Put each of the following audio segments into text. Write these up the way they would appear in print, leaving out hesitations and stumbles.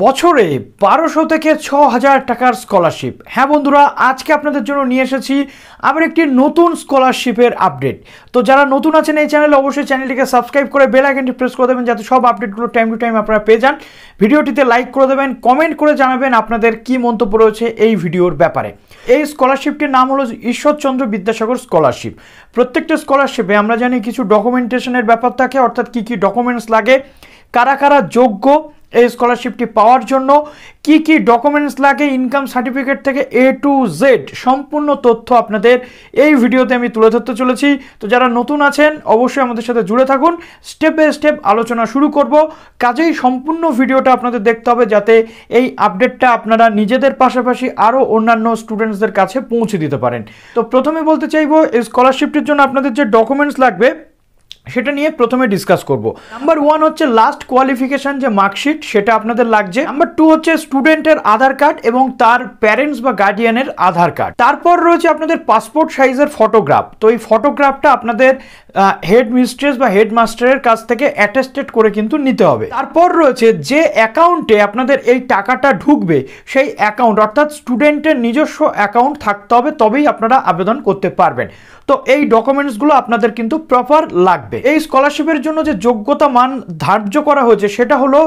বছরে 1200 থেকে 6000 টাকার স্কলারশিপ। হ্যাঁ বন্ধুরা, আজকে আপনাদের জন্য নিয়ে এসেছি আবার একটি নতুন স্কলারশিপের আপডেট। তো যারা নতুন আছেন এই চ্যানেলে অবশ্যই চ্যানেলটিকে সাবস্ক্রাইব করে বেল আইকনটি প্রেস করে দেবেন যাতে সব আপডেটগুলো টাইম টু টাইম আপনারা পেয়ে যান। ভিডিওটিতে লাইক করে দেবেন, কমেন্ট করে জানাবেন আপনাদের কি মন্তব্য রয়েছে এই ভিডিওর ব্যাপারে। এই স্কলারশিপটির নাম হলো ঈশ্বর চন্দ্র বিদ্যাসাগর স্কলারশিপ। প্রত্যেকটা স্কলারশিপে আমরা জানি কিছু ডকুমেন্টেশনের ব্যাপার থাকে, অর্থাৎ কি কি ডকুমেন্টস লাগে, কারা কারা যোগ্য এই স্কলারশিপটি পাওয়ার জন্য, কি কি ডকুমেন্টস লাগে, ইনকাম সার্টিফিকেট থেকে এ টু জেড সম্পূর্ণ তথ্য আপনাদের এই ভিডিওতে আমি তুলে ধরতে চলেছি। তো যারা নতুন আছেন অবশ্যই আমাদের সাথে জুড়ে থাকুন, স্টেপ বাই স্টেপ আলোচনা শুরু করব। কাজেই সম্পূর্ণ ভিডিওটা আপনাদের দেখতে হবে যাতে এই আপডেটটা আপনারা নিজেদের পাশাপাশি আরও অন্যান্য স্টুডেন্টসদের কাছে পৌঁছে দিতে পারেন। তো প্রথমে বলতে চাইবো এই স্কলারশিপটির জন্য আপনাদের যে ডকুমেন্টস লাগবে সেটা নিয়ে প্রথমে ডিসকাস করব। নাম্বার 1 হচ্ছে লাস্ট কোয়ালিফিকেশন যে মার্কশিট সেটা আপনাদের লাগছে। নাম্বার 2 হচ্ছে স্টুডেন্টের আধার কার্ড এবং তার প্যারেন্টস বা গার্ডিয়ানের আধার কার্ড। তারপর রয়েছে আপনাদের পাসপোর্ট সাইজের ফটোগ্রাফ। তো এই ফটোগ্রাফটা আপনাদের হেড মিস্ট্রেস বা হেডমাস্টারের কাছ থেকে অ্যাটেস্টেড করে কিন্তু নিতে হবে। তারপর রয়েছে যে অ্যাকাউন্টে আপনাদের এই টাকাটা ঢুকবে সেই অ্যাকাউন্ট, অর্থাৎ স্টুডেন্টের নিজস্ব অ্যাকাউন্ট থাকতে হবে, তবেই আপনারা আবেদন করতে পারবেন। তো এই ডকুমেন্টসগুলো আপনাদের কিন্তু প্রপার লাগবে। এই স্কলারশিপের জন্য যে যোগ্যতা মান ধার্য করা হয়েছে সেটা হলো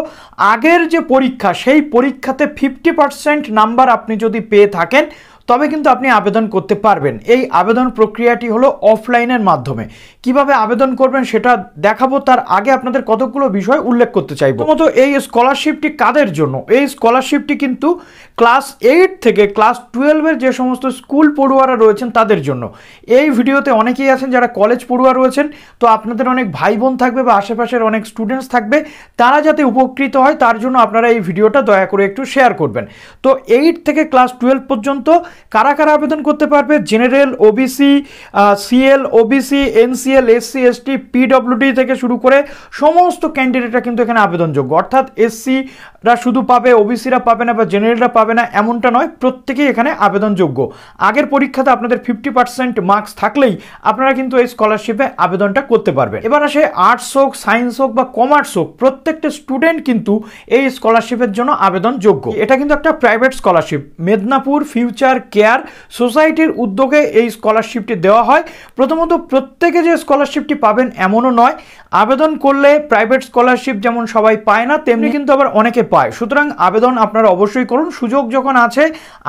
আগের যে পরীক্ষা সেই পরীক্ষাতে 50% নাম্বার আপনি যদি পেয়ে থাকেন তবে কিন্তু আপনি আবেদন করতে পারবেন। এই আবেদন প্রক্রিয়াটি হলো অফলাইনের মাধ্যমে। কিভাবে আবেদন করবেন সেটা দেখাবো, তার আগে আপনাদের কতগুলো বিষয় উল্লেখ করতে চাইবো। প্রথমত এই স্কলারশিপটি কাদের জন্য? এই স্কলারশিপটি কিন্তু ক্লাস 8 থেকে ক্লাস 12-এর যে সমস্ত স্কুল পড়ুয়ারা রয়েছেন তাদের জন্য। এই ভিডিওতে অনেকেই আছেন যারা কলেজ পড়ুয়া রয়েছেন, তো আপনাদের অনেক ভাই বোন থাকবে বা আশেপাশের অনেক স্টুডেন্টস থাকবে, তারা যাতে উপকৃত হয় তার জন্য আপনারা এই ভিডিওটা দয়া করে একটু শেয়ার করবেন। তো 8 থেকে ক্লাস 12 পর্যন্ত কারা কারা আবেদন করতে পারবে? General, OBC, CL, OBC, NCL, SC, ST, PWD থেকে শুরু করে সমস্ত ক্যান্ডিডেটরা কিন্তু এখানে আবেদনযোগ্য। অর্থাৎ এসসিরা শুধু পাবে, ওবিসিরা পাবে না বা জেনারেলরা পাবে না এমনটা নয়, প্রত্যেকেই এখানে আবেদনযোগ্য। আগের পরীক্ষাতে আপনাদের 50% মার্কস থাকলেই আপনারা কিন্তু এই স্কলারশিপে আবেদনটা করতে পারবেন। এবার আসে আর্টস হোক, সায়েন্স হোক বা কমার্স হোক, প্রত্যেকটা স্টুডেন্ট কিন্তু এই স্কলারশিপের জন্য আবেদনযোগ্য। এটা কিন্তু একটা private scholarship. Medinipur future care সোসাইটির উদ্যোগে এই স্কলারশিপটি দেওয়া হয়। প্রথমত প্রত্যেকে যে স্কলারশিপটি পাবেন এমনও নয়। আবেদন করলে প্রাইভেট স্কলারশিপ যেমন সবাই পায় না, তেমনি কিন্তু আবার অনেকে পায়। সুতরাং আবেদন আপনারা অবশ্যই করুন, সুযোগ যখন আছে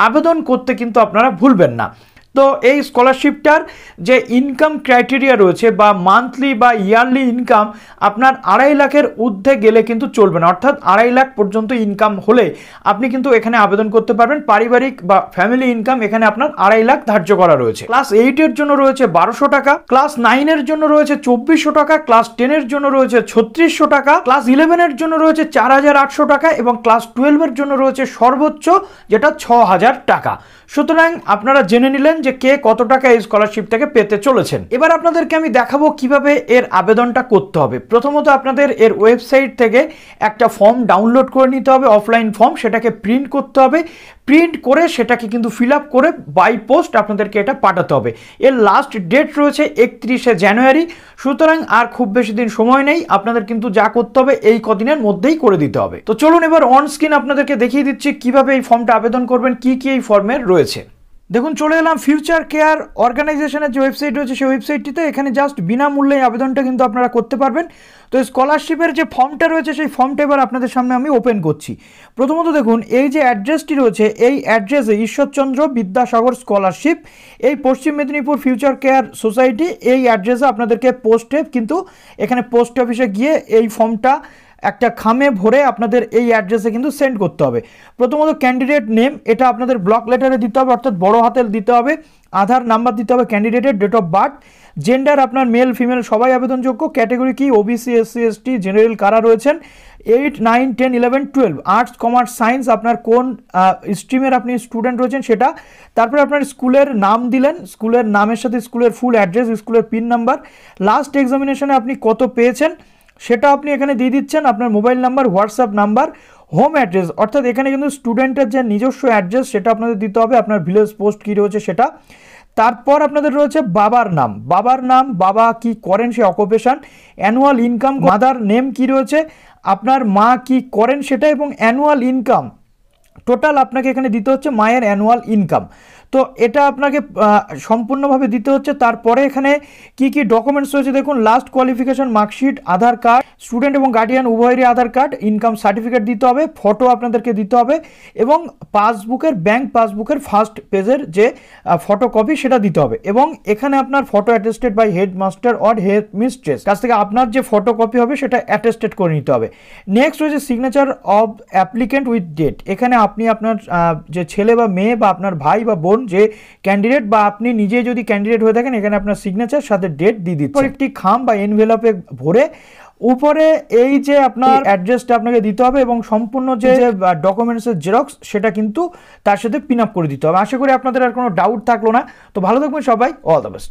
আবেদন করতে কিন্তু আপনারা ভুলবেন না। তো এই স্কলারশিপটার যে ইনকাম ক্রাইটেরিয়া রয়েছে বা মান্থলি বা ইয়ারলি ইনকাম আপনার 2.5 লাখের ঊর্ধ্বে গেলে কিন্তু চলবে না। অর্থাৎ 2.5 লাখ পর্যন্ত ইনকাম হলে আপনি কিন্তু এখানে আবেদন করতে পারবেন। পারিবারিক বা ফ্যামিলি ইনকাম এখানে আপনার 2.5 লাখ ধার্য করা রয়েছে। ক্লাস 8-এর জন্য রয়েছে 1200 টাকা, ক্লাস 9-এর জন্য রয়েছে 2400 টাকা, ক্লাস 10-এর জন্য রয়েছে 3600 টাকা, ক্লাস 11-এর জন্য রয়েছে 4800 টাকা এবং ক্লাস 12-এর জন্য রয়েছে সর্বোচ্চ যেটা 6000 টাকা। সুতরাং আপনারা জেনে নিলেন যে কে কত টাকা এই স্কলারশিপ থেকে পেতে চলেছেন। এবার আপনাদেরকে আমি দেখাবো কিভাবে এর আবেদনটা করতে হবে। প্রথমত আপনাদের এর ওয়েবসাইট থেকে একটা ফর্ম ডাউনলোড করে নিতে হবে, অফলাইন ফর্ম, সেটাকে প্রিন্ট করতে হবে। প্রিন্ট করে সেটাকে কিন্তু ফিল আপ করে বাই পোস্ট আপনাদেরকে এটা পাঠাতে হবে। এর লাস্ট ডেট রয়েছে 31শে জানুয়ারি। সুতরাং আর খুব বেশি দিন সময় নেই, আপনাদের কিন্তু যা করতে হবে এই কদিনের মধ্যেই করে দিতে হবে। তো চলুন এবার অন স্ক্রিন আপনাদেরকে দেখিয়ে দিচ্ছি কিভাবে এই ফর্মটা আবেদন করবেন, কি কি এই ফর্মের রয়েছে। দেখুন, চলে এলাম ফিউচার কেয়ার অর্গানাইজেশনের যে ওয়েবসাইট রয়েছে সেই ওয়েবসাইটটিতে। এখানে জাস্ট বিনামূল্যে আবেদনটা কিন্তু আপনারা করতে পারবেন। তো স্কলারশিপের যে ফর্মটা রয়েছে সেই ফর্মটা এবার আপনাদের সামনে আমি ওপেন করছি। প্রথমত দেখুন, এই যে অ্যাড্রেসটি রয়েছে এই অ্যাড্রেসে ঈশ্বরচন্দ্র বিদ্যাসাগর স্কলারশিপ, এই পশ্চিম মেদিনীপুর ফিউচার কেয়ার সোসাইটি, এই অ্যাড্রেসে আপনাদেরকে পোস্টে কিন্তু এখানে পোস্ট অফিসে গিয়ে এই ফর্মটা একটা খামে ভরে আপনাদের এই অ্যাড্রেসে কিন্তু সেন্ড করতে হবে। প্রথমত ক্যান্ডিডেট নেম, এটা আপনাদের ব্লক লেটারে দিতে হবে, অর্থাৎ বড় হাতের দিতে হবে। আধার নাম্বার দিতে হবে, ক্যান্ডিডেটের ডেট অফ বার্থ, জেন্ডার আপনার মেল ফিমেল সবাই আবেদনযোগ্য, ক্যাটেগরি কি ওবিসি, এসসি, এসটি, জেনারেল কারা রয়েছেন, 8, 9, 10, 11, 12, আর্টস, কমার্স, সায়েন্স, আপনার কোন স্ট্রিমের আপনি স্টুডেন্ট রয়েছেন সেটা। তারপরে আপনার স্কুলের নাম দিলেন, স্কুলের নামের সাথে স্কুলের ফুল অ্যাড্রেস, স্কুলের পিন নাম্বার, লাস্ট এক্সামিনেশনে আপনি কত পেয়েছেন সেটা আপনি এখানে দিয়ে দিচ্ছেন, আপনার mobile number, WhatsApp number, home address, অর্থাৎ এখানে কিন্তু স্টুডেন্টের যে নিজস্ব অ্যাড্রেস সেটা আপনাদের দিতে হবে, আপনার ভিলেজ পোস্ট কী রয়েছে সেটা। তারপর আপনাদের রয়েছে বাবার নাম, বাবা কি করেন সে occupation, annual income, mother name কি রয়েছে, আপনার মা কি করেন সেটা, এবং অ্যানুয়াল ইনকাম টোটাল আপনাকে এখানে দিতে হচ্ছে মায়ের অ্যানুয়াল ইনকাম। তো এটা আপনাকে সম্পূর্ণভাবে দিতে হচ্ছে। তারপরে এখানে কি কি ডকুমেন্টস রয়েছে দেখুন, লাস্ট কোয়ালিফিকেশন মার্কশিট, আধার কার্ড, স্টুডেন্ট এবং গার্ডিয়ান উভয়েরই আধার কার্ড, ইনকাম সার্টিফিকেট দিতে হবে, ফটো আপনাদেরকে দিতে হবে, এবং পাসবুকের ব্যাংক পাসবুকের ফার্স্ট পেজের যে ফটোকপি সেটা দিতে হবে, এবং এখানে আপনার photo attested by headmaster or headmistress কাছ থেকে আপনার যে ফটোকপি হবে সেটা অ্যাটেস্টেড করে নিতে হবে। নেক্সট রয়েছে signature of applicant with date, এখানে আপনি আপনার যে ছেলে বা মেয়ে বা আপনার ভাই বা বোন যে ক্যান্ডিডেট বা আপনি নিজে যদি ক্যান্ডিডেট হয়ে থাকেন এখানে আপনার সিগনেচার সাথে ডেট দিয়ে দিচ্ছে। একটি খাম বা এনভেলপে ভরে উপরে এই যে আপনার অ্যাড্রেসটা আপনাকে দিতে হবে, এবং সম্পূর্ণ যে ডকুমেন্টসের জেরক্স সেটা কিন্তু তার সাথে পিন আপ করে দিতে হবে। আশা করি আপনাদের আর কোনো ডাউট থাকলো না। তো ভালো থাকবেন সবাই, অল দ্য বেস্ট।